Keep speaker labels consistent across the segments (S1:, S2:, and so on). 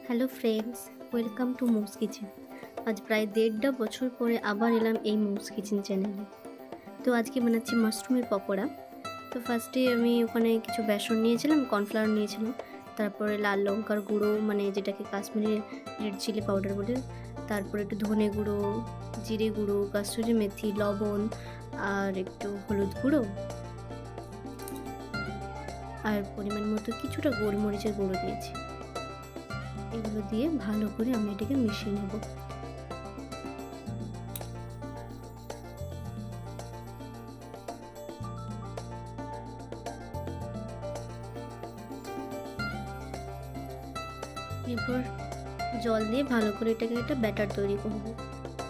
S1: Hello friends, welcome to moms kitchen. আজ প্রায় 1.5 বছর পরে আবার এলাম এই মোমস কিচেন চ্যানেলে। তো আজকে বানাচ্ছি মাশরুমের পকোড়া। তো ফার্স্টে আমি ওখানে কিছু বেসন নিয়েছিলাম, কর্নফ্লাওয়ার নিয়েছিলাম, তারপরে লাল লঙ্কার গুঁড়ো মানে যেটাকে কাশ্মীরি রেড চিলি পাউডার বলে, তারপরে একটু ধনে গুঁড়ো, জিরে গুঁড়ো, কাসুরি মেথি, লবণ আর একটু হলুদ গুঁড়ো আর পরিমাণ মতো কিছুটা গোলমরিচের গুঁড়ো দিয়েছি। এগুলো দিয়ে ভালো করে আমি এটাকে মিশিয়ে নেব। এরপর জল দিয়ে ভালো করে এটাকে একটা ব্যাটার তৈরি করব।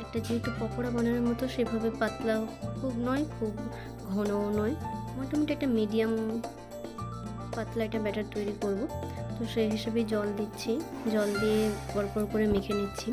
S1: একটা যেহেতু পকোড়া বানানোর মতো সেভাবে পাতলা খুব নয়, খুব ঘনও নয়, মোটামুটি একটা মিডিয়াম পাতলা একটা ব্যাটার তৈরি করব। তো সেই হিসেবে জল দিচ্ছি, জল দিয়ে পরপর করে মেখে নিচ্ছি।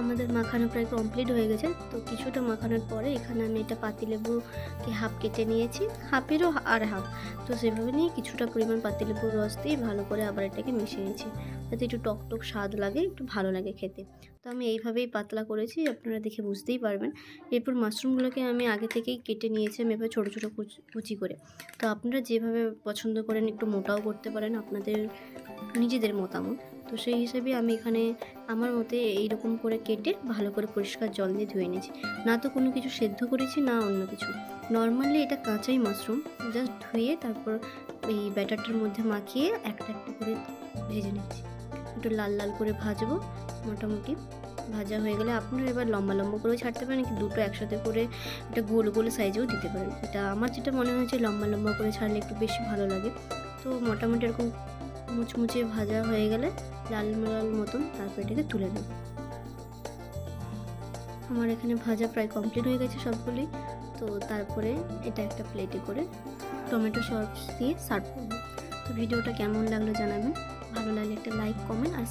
S1: আমাদের মাখানো প্রায় কমপ্লিট হয়ে গেছে। তো কিছুটা মাখানোর পরে এখানে আমি এটা পাতিলেবুকে হাফ কেটে নিয়েছি, হাফেরও আর হাফ। তো সেভাবে নিয়ে কিছুটা পরিমাণ পাতিলেবুর রস দিয়ে ভালো করে আবার এটাকে মিশিয়ে নিয়েছি, যাতে একটু টক স্বাদ লাগে, একটু ভালো লাগে খেতে। তো আমি এইভাবেই পাতলা করেছি, আপনারা দেখে বুঝতেই পারবেন। এরপর মাশরুমগুলোকে আমি আগে থেকেই কেটে নিয়েছি, আমি এবার ছোটো ছোটো কুচি করে। তো আপনারা যেভাবে পছন্দ করেন, একটু মোটাও করতে পারেন, আপনাদের নিজেদের মতামত। তো সেই হিসেবে আমি এখানে আমার মতে এইরকম করে কেটে ভালো করে পরিষ্কার জল দিয়ে ধুয়ে নিয়েছি। না তো কোনো কিছু সেদ্ধ করেছি, না অন্য কিছু। নর্মালি এটা কাঁচাই মাশরুম, জাস্ট ধুয়ে তারপর এই ব্যাটারটার মধ্যে মাখিয়ে একটা একটা করে ভেজে নিচ্ছি। একটু লাল লাল করে ভাজবো। মোটামুটি ভাজা হয়ে গেলে আপনারা এবার লম্বা লম্বা করেও ছাড়তে পারেন, কি দুটো একসাথে করে এটা গোল গোল সাইজেও দিতে পারেন। এটা আমার যেটা মনে হয়েছে লম্বা লম্বা করে ছাড়লে একটু বেশি ভালো লাগে। তো মোটামুটি এরকম মুচমুচে ভাজা হয়ে গেলে লাল লাল মতন তারপর এটাকে তুলে নেব। আমার এখানে ভাজা প্রায় কমপ্লিট হয়ে গেছে সবগুলি। তো তারপরে এটা একটা প্লেটে করে টমেটো সস দিয়ে সার্ভ করব। তো ভিডিওটা কেমন লাগলো জানাবেন, ভালো লাগলে একটা লাইক, কমেন্ট আর